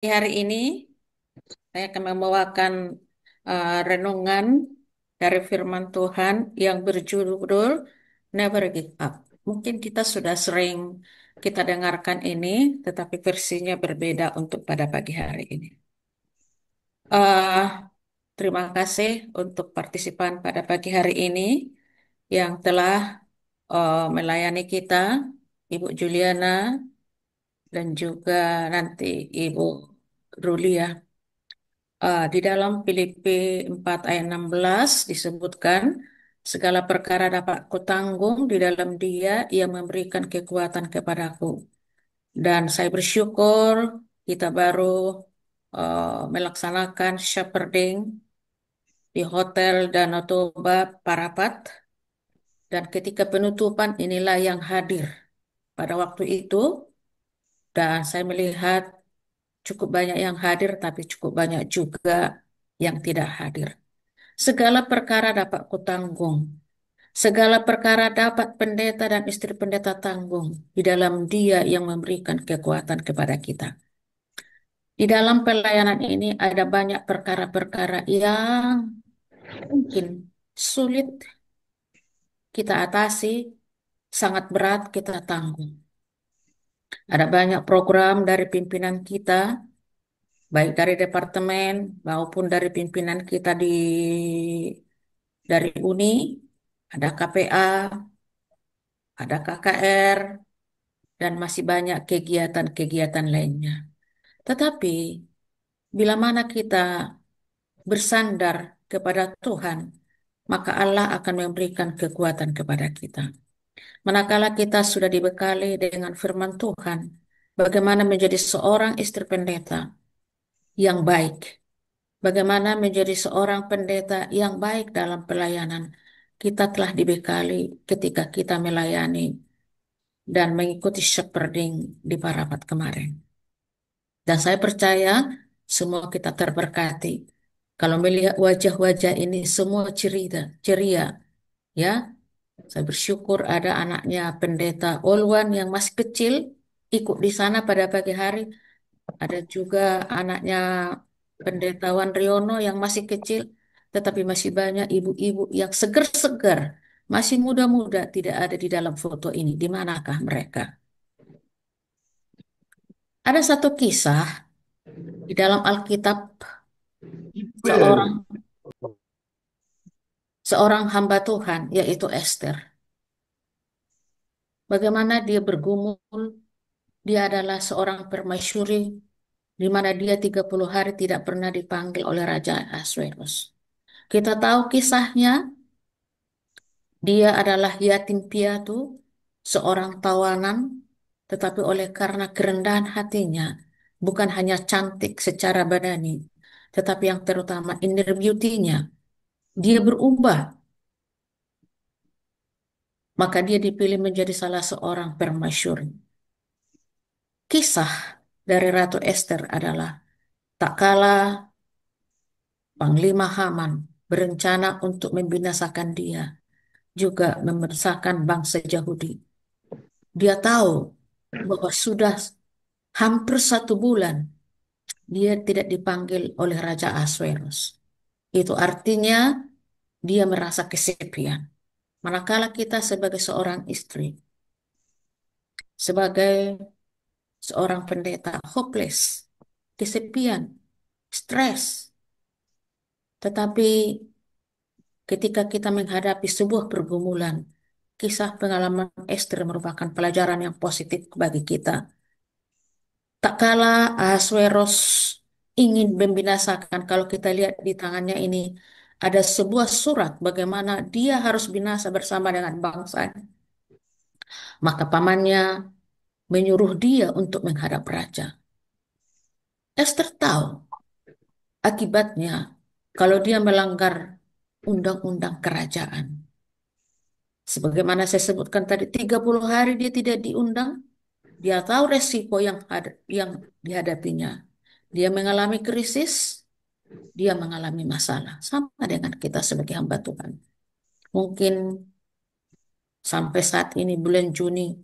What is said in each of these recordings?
Hari ini saya akan membawakan renungan dari firman Tuhan yang berjudul Never Give Up. Mungkin kita sudah sering kita dengarkan ini, tetapi versinya berbeda untuk pada pagi hari ini. Eh, Terima kasih untuk partisipan pada pagi hari ini yang telah melayani kita, Ibu Juliana dan juga nanti Ibu Rulia. Di dalam Filipi 4 ayat 16 disebutkan, segala perkara dapat kutanggung di dalam Dia yang memberikan kekuatan kepadaku. Dan saya bersyukur kita baru melaksanakan shepherding di Hotel Danau Toba Parapat. Dan ketika penutupan inilah yang hadir pada waktu itu. Dan saya melihat cukup banyak yang hadir, tapi cukup banyak juga yang tidak hadir. Segala perkara dapat kutanggung. Segala perkara dapat pendeta dan istri pendeta tanggung di dalam Dia yang memberikan kekuatan kepada kita. Di dalam pelayanan ini ada banyak perkara-perkara yang mungkin sulit kita atasi, sangat berat kita tanggung. Ada banyak program dari pimpinan kita, baik dari departemen maupun dari pimpinan kita dari Uni, ada KPA, ada KKR, dan masih banyak kegiatan-kegiatan lainnya. Tetapi, bila mana kita bersandar kepada Tuhan, maka Allah akan memberikan kekuatan kepada kita. Manakala kita sudah dibekali dengan firman Tuhan, bagaimana menjadi seorang istri pendeta yang baik, bagaimana menjadi seorang pendeta yang baik dalam pelayanan, kita telah dibekali ketika kita melayani dan mengikuti shepherding di Parapat kemarin. Dan saya percaya semua kita terberkati. Kalau melihat wajah-wajah ini semua ceria, ceria, ya. Saya bersyukur ada anaknya pendeta Olwan yang masih kecil ikut di sana pada pagi hari. Ada juga anaknya pendeta Wan Riono yang masih kecil, tetapi masih banyak ibu-ibu yang segar-segar, masih muda-muda tidak ada di dalam foto ini. Di manakah mereka? Ada satu kisah di dalam Alkitab seorang seorang hamba Tuhan, yaitu Esther. Bagaimana dia bergumul, dia adalah seorang permaisuri, di mana dia 30 hari tidak pernah dipanggil oleh Raja Ahasverus. Kita tahu kisahnya, dia adalah yatim piatu, seorang tawanan, tetapi oleh karena kerendahan hatinya, bukan hanya cantik secara badani, tetapi yang terutama inner beauty-nya, dia berubah. Maka dia dipilih menjadi salah seorang permaisuri. Kisah dari Ratu Esther adalah tak kala Panglima Haman berencana untuk membinasakan dia, juga membinasakan bangsa Yahudi. Dia tahu bahwa sudah hampir 1 bulan dia tidak dipanggil oleh Raja Ahasverus. Itu artinya dia merasa kesepian. Manakala kita sebagai seorang istri, sebagai seorang pendeta, hopeless, kesepian, stres. Tetapi ketika kita menghadapi sebuah pergumulan, kisah pengalaman Esther merupakan pelajaran yang positif bagi kita. Tak kala Ahasveros ingin membinasakan, kalau kita lihat di tangannya ini, ada sebuah surat bagaimana dia harus binasa bersama dengan bangsa. Maka pamannya menyuruh dia untuk menghadap raja. Esther tahu akibatnya kalau dia melanggar undang-undang kerajaan. Sebagaimana saya sebutkan tadi, 30 hari dia tidak diundang. Dia tahu resiko yang dihadapinya. Dia mengalami krisis, dia mengalami masalah. Sama dengan kita sebagai hamba Tuhan. Mungkin sampai saat ini bulan Juni,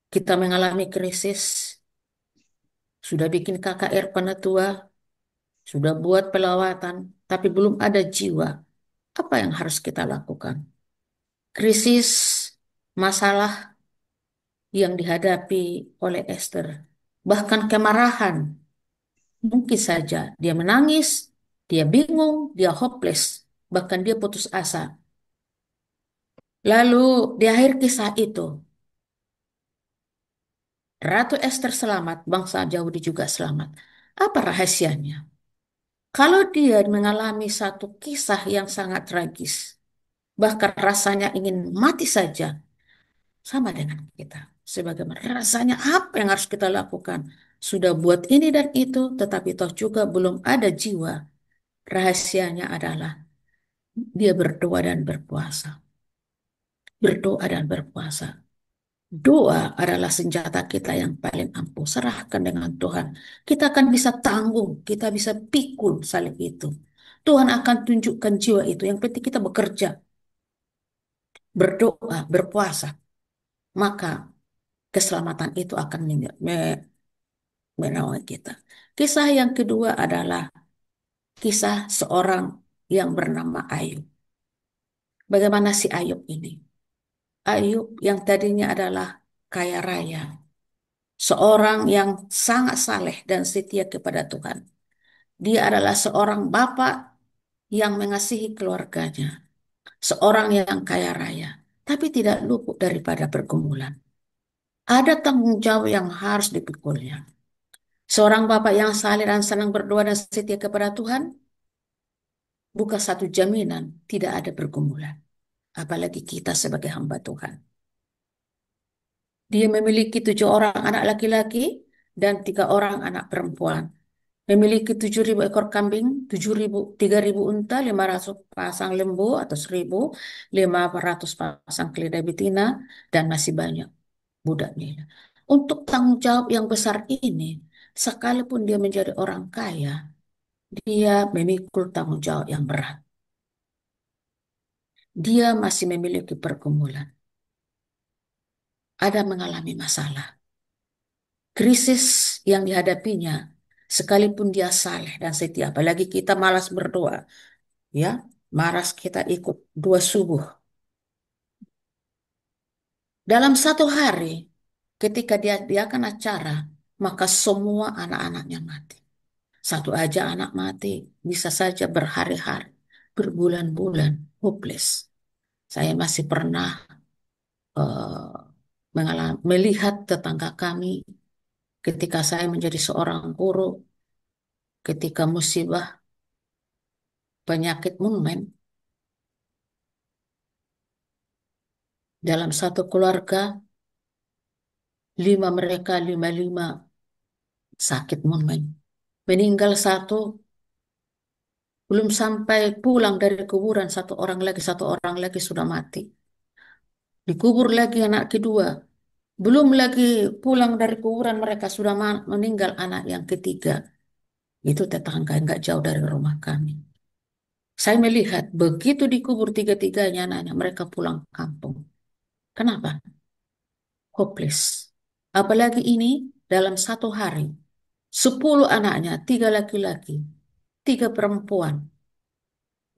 kita mengalami krisis, Sudah bikin KKR penetua, sudah buat pelawatan, tapi belum ada jiwa. Apa yang harus kita lakukan? Krisis, masalah yang dihadapi oleh Esther, bahkan kemarahan. Mungkin saja dia menangis, dia bingung, dia hopeless, bahkan dia putus asa. Lalu di akhir kisah itu, Ratu Esther selamat, bangsa Yahudi juga selamat. Apa rahasianya? Kalau dia mengalami satu kisah yang sangat tragis, bahkan rasanya ingin mati saja, sama dengan kita. Sebagaimana rasanya apa yang harus kita lakukan? Sudah buat ini dan itu, tetapi toh juga belum ada jiwa. Rahasianya adalah dia berdoa dan berpuasa. Berdoa dan berpuasa. Doa adalah senjata kita yang paling ampuh. Serahkan dengan Tuhan. Kita akan bisa tanggung, kita bisa pikul salib itu. Tuhan akan tunjukkan jiwa itu. Yang penting kita bekerja, berdoa, berpuasa. Maka keselamatan itu akan menolong kita. Kisah yang kedua adalah kisah seorang yang bernama Ayub. Bagaimana si Ayub ini? Ayub yang tadinya adalah kaya raya, seorang yang sangat saleh dan setia kepada Tuhan. Dia adalah seorang bapak yang mengasihi keluarganya, seorang yang kaya raya, tapi tidak luput daripada pergumulan. Ada tanggung jawab yang harus dipikulnya. Seorang bapak yang saleh dan senang berdoa dan setia kepada Tuhan, bukan satu jaminan tidak ada pergumulan. Apalagi kita sebagai hamba Tuhan. Dia memiliki 7 orang anak laki-laki dan 3 orang anak perempuan. Memiliki 7.000 ekor kambing, 7.000, 3.000 unta, 500 pasang lembu atau 1.500 pasang keledai betina, dan masih banyak budak nila. Untuk tanggung jawab yang besar ini, sekalipun dia menjadi orang kaya, dia memikul tanggung jawab yang berat. Dia masih memiliki pergumulan. Ada mengalami masalah. Krisis yang dihadapinya, sekalipun dia saleh dan setia, apalagi kita malas berdoa, ya, malas kita ikut dua subuh. Dalam satu hari, ketika dia diadakan acara, maka semua anak-anaknya mati. Satu aja anak mati, bisa saja berhari-hari, berbulan-bulan, hopeless. Saya masih pernah melihat tetangga kami ketika saya menjadi seorang guru, ketika musibah penyakit moonman dalam satu keluarga, mereka lima sakit moonman. Meninggal satu, belum sampai pulang dari kuburan satu orang lagi sudah mati. Dikubur lagi anak kedua, belum lagi pulang dari kuburan mereka sudah meninggal anak yang ketiga. Itu tetangga nggak jauh dari rumah kami. Saya melihat begitu dikubur tiga-tiganya anaknya, mereka pulang kampung. Kenapa? Hopeless. Apalagi ini dalam satu hari, 10 anaknya, 3 laki-laki, 3 perempuan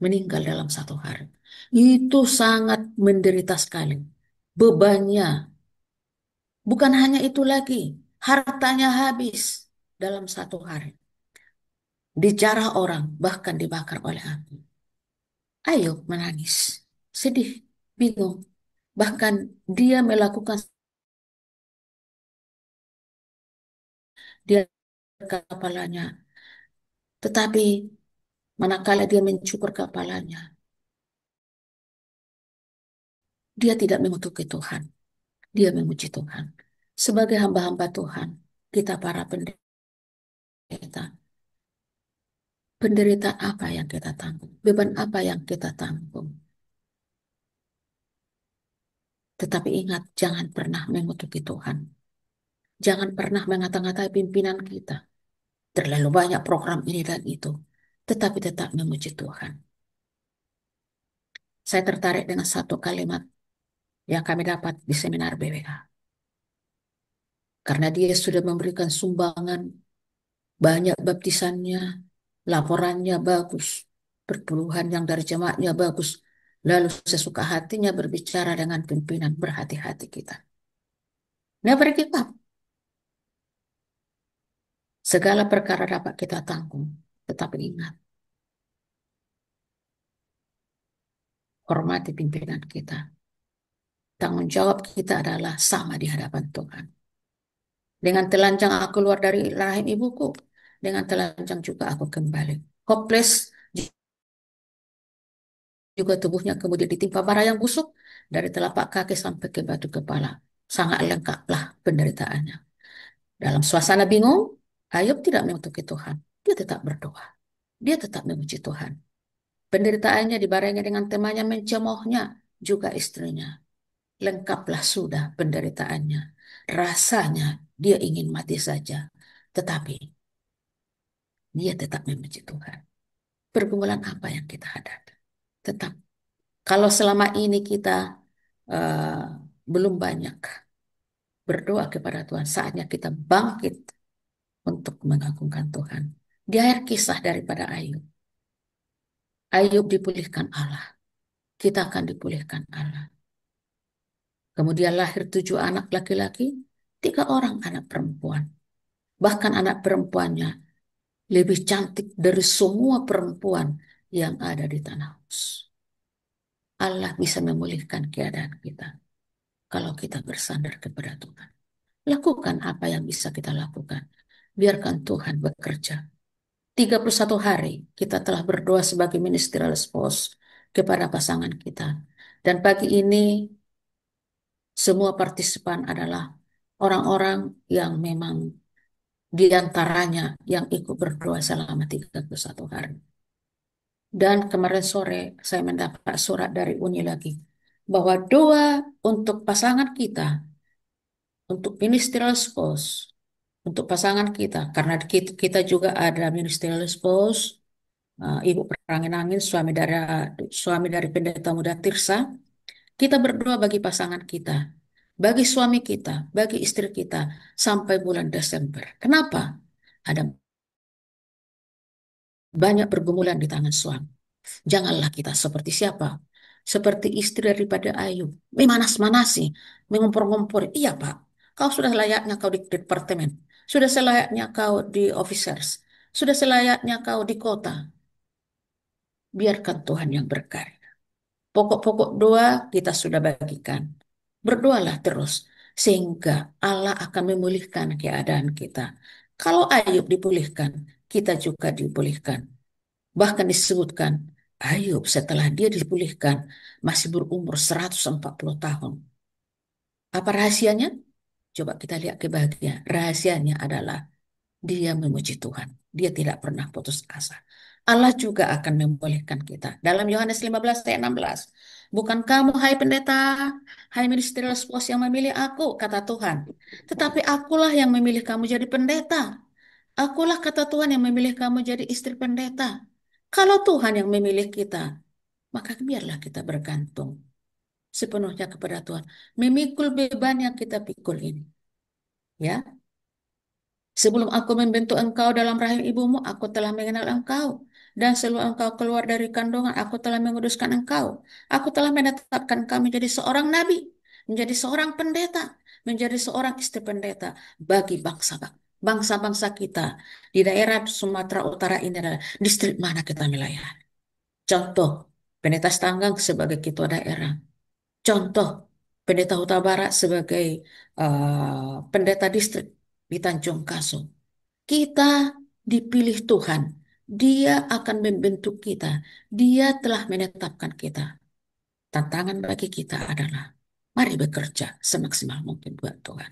meninggal dalam satu hari. Itu sangat menderita sekali. Bebannya, bukan hanya itu lagi, hartanya habis dalam satu hari. Dijarah orang, bahkan dibakar oleh api. Ayo menangis, sedih, bingung. Bahkan dia melakukan dia kepalanya. Tetapi manakala dia mencukur kepalanya, dia tidak memuji Tuhan. Dia memuji Tuhan. Sebagai hamba-hamba Tuhan, kita para pendeta, penderitaan apa yang kita tanggung? Beban apa yang kita tanggung? Tetapi ingat, jangan pernah mengutuki Tuhan. Jangan pernah mengata-ngatai pimpinan kita. Terlalu banyak program ini dan itu. Tetapi tetap memuji Tuhan. Saya tertarik dengan satu kalimat yang kami dapat di seminar BWA. Karena dia sudah memberikan sumbangan banyak baptisannya, laporannya bagus, perpuluhan yang dari jemaatnya bagus, lalu sesuka hatinya berbicara dengan pimpinan, berhati-hati kita. Never give up. Segala perkara dapat kita tanggung, tetapi ingat, hormati pimpinan kita. Tanggung jawab kita adalah sama di hadapan Tuhan. Dengan telanjang aku keluar dari rahim ibuku, dengan telanjang juga aku kembali. Hopeless juga tubuhnya kemudian ditimpa bara yang busuk dari telapak kaki sampai ke batu kepala. Sangat lengkaplah penderitaannya. Dalam suasana bingung, Ayub tidak menutupi Tuhan. Dia tetap berdoa. Dia tetap memuji Tuhan. Penderitaannya dibarengi dengan temannya mencemoohnya, juga istrinya. Lengkaplah sudah penderitaannya. Rasanya dia ingin mati saja. Tetapi dia tetap memuji Tuhan. Pergumulan apa yang kita hadapi? Tetap. Kalau selama ini kita eh, belum banyak berdoa kepada Tuhan, saatnya kita bangkit untuk mengagungkan Tuhan. Di akhir kisah daripada Ayub, Ayub dipulihkan Allah. Kita akan dipulihkan Allah. Kemudian lahir 7 anak laki-laki, 3 orang anak perempuan. Bahkan anak perempuannya lebih cantik dari semua perempuan yang ada di tanah Uz. Allah bisa memulihkan keadaan kita kalau kita bersandar kepada Tuhan. Lakukan apa yang bisa kita lakukan. Biarkan Tuhan bekerja. 31 hari kita telah berdoa sebagai ministerial spouse kepada pasangan kita. Dan pagi ini semua partisipan adalah orang-orang yang memang diantaranya yang ikut berdoa selama 31 hari. Dan kemarin sore saya mendapat surat dari Uni lagi bahwa doa untuk pasangan kita, untuk ministerial spouse, untuk pasangan kita, karena kita juga ada ministerial spouse, Ibu Perangin Angin, suami dari Pendeta Muda Tirsa, kita berdoa bagi pasangan kita, bagi suami kita, bagi istri kita sampai bulan Desember. Kenapa? Ada banyak pergumulan di tangan suami. Janganlah kita seperti siapa? Seperti istri daripada Ayub. Memanas-manasi, mengompor-ngompor. Iya Pak, kau sudah layaknya kau di departemen. Sudah selayaknya kau di officers. Sudah selayaknya kau di kota. Biarkan Tuhan yang berkarya. Pokok-pokok doa kita sudah bagikan. Berdoalah terus, sehingga Allah akan memulihkan keadaan kita. Kalau Ayub dipulihkan, kita juga dipulihkan. Bahkan disebutkan, Ayub setelah dia dipulihkan, masih berumur 140 tahun. Apa rahasianya? Coba kita lihat kebahagiaan. Rahasianya adalah dia memuji Tuhan. Dia tidak pernah putus asa. Allah juga akan membolehkan kita. Dalam Yohanes 15 ayat 16. Bukan kamu, hai pendeta, hai ministerial spouse yang memilih aku, kata Tuhan. Tetapi akulah yang memilih kamu jadi pendeta. Akulah, kata Tuhan, yang memilih kamu jadi istri pendeta. Kalau Tuhan yang memilih kita, maka biarlah kita bergantung sepenuhnya kepada Tuhan. Memikul beban yang kita pikul ini. Ya, sebelum aku membentuk engkau dalam rahim ibumu, aku telah mengenal engkau. Dan sebelum engkau keluar dari kandungan, aku telah menguduskan engkau. Aku telah menetapkan engkau menjadi seorang nabi, menjadi seorang pendeta, menjadi seorang istri pendeta bagi bangsa-bangsa kita di daerah Sumatera Utara ini adalah distrik mana kita melayani. Contoh, Pendeta Stanggang sebagai ketua daerah. Contoh, Pendeta Huta Barat sebagai pendeta distrik di Tanjung Kaso. Kita dipilih Tuhan. Dia akan membentuk kita. Dia telah menetapkan kita. Tantangan bagi kita adalah, mari bekerja semaksimal mungkin buat Tuhan.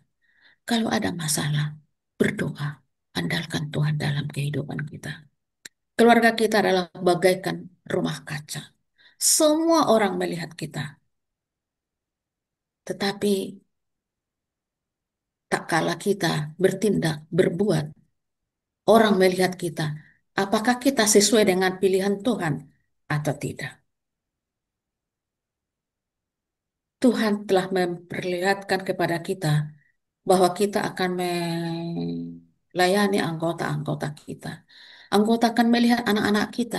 Kalau ada masalah, berdoa. Andalkan Tuhan dalam kehidupan kita. Keluarga kita adalah bagaikan rumah kaca. Semua orang melihat kita. Tetapi tak kala kita bertindak, berbuat, orang melihat kita, apakah kita sesuai dengan pilihan Tuhan atau tidak. Tuhan telah memperlihatkan kepada kita bahwa kita akan layani anggota-anggota kita. Anggota akan melihat anak-anak kita,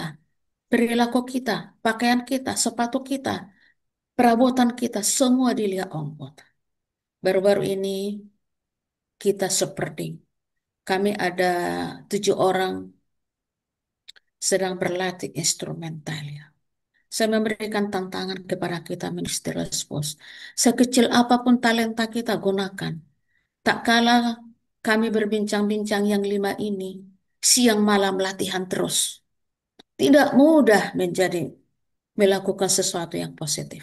perilaku kita, pakaian kita, sepatu kita, perabotan kita, semua dilihat anggota. Baru-baru ini kita seperti kami ada 7 orang sedang berlatih instrumental ya. Saya memberikan tantangan kepada kita ministerial spouse. Sekecil apapun talenta kita gunakan. Tak kalah kami berbincang-bincang yang 5 ini, siang malam latihan terus. Tidak mudah menjadi melakukan sesuatu yang positif.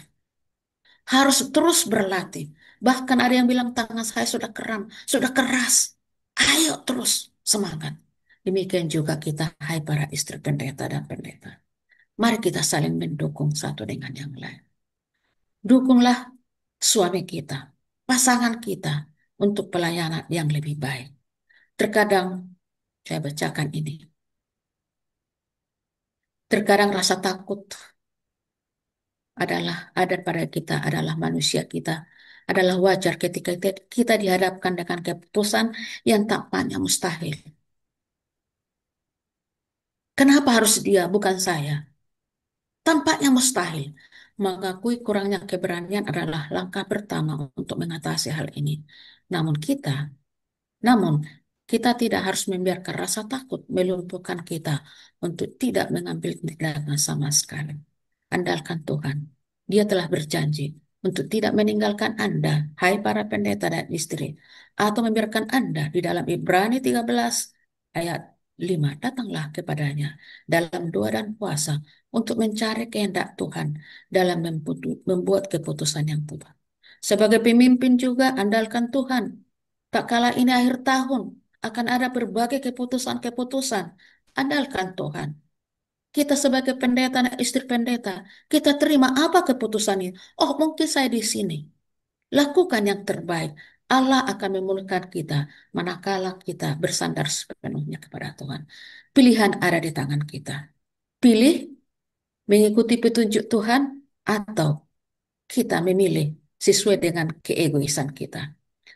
Harus terus berlatih. Bahkan ada yang bilang tangan saya sudah kram, sudah keras. Ayo terus semangat. Demikian juga kita, hai para istri pendeta dan pendeta. Mari kita saling mendukung satu dengan yang lain. Dukunglah suami kita, pasangan kita untuk pelayanan yang lebih baik. Terkadang saya bacakan ini. Terkadang rasa takut adalah ada pada kita, adalah manusia kita, adalah wajar ketika kita dihadapkan dengan keputusan yang tampaknya mustahil. Kenapa harus dia, bukan saya? Tampaknya mustahil. Mengakui kurangnya keberanian adalah langkah pertama untuk mengatasi hal ini. Namun kita Namun, kita tidak harus membiarkan rasa takut melumpuhkan kita untuk tidak mengambil tindakan sama sekali. Andalkan Tuhan. Dia telah berjanji untuk tidak meninggalkan Anda, hai para pendeta dan istri, atau membiarkan Anda di dalam Ibrani 13 ayat 5. Datanglah kepadanya dalam doa dan puasa untuk mencari kehendak Tuhan dalam membuat keputusan yang tepat. Sebagai pemimpin juga andalkan Tuhan. Tak kala ini akhir tahun, akan ada berbagai keputusan-keputusan. Andalkan Tuhan. Kita sebagai pendeta dan istri pendeta, kita terima apa keputusan ini? Oh, mungkin saya di sini. Lakukan yang terbaik. Allah akan memulihkan kita manakala kita bersandar sepenuhnya kepada Tuhan. Pilihan ada di tangan kita. Pilih mengikuti petunjuk Tuhan atau kita memilih sesuai dengan keegoisan kita.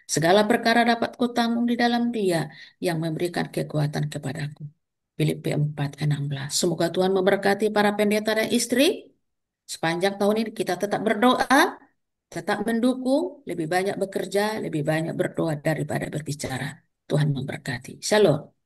Segala perkara dapat kutanggung di dalam Dia yang memberikan kekuatan kepadaku. Filipi 4:16. Semoga Tuhan memberkati para pendeta dan istri. Sepanjang tahun ini kita tetap berdoa, tetap mendukung, lebih banyak bekerja, lebih banyak berdoa daripada berbicara. Tuhan memberkati. Shalom.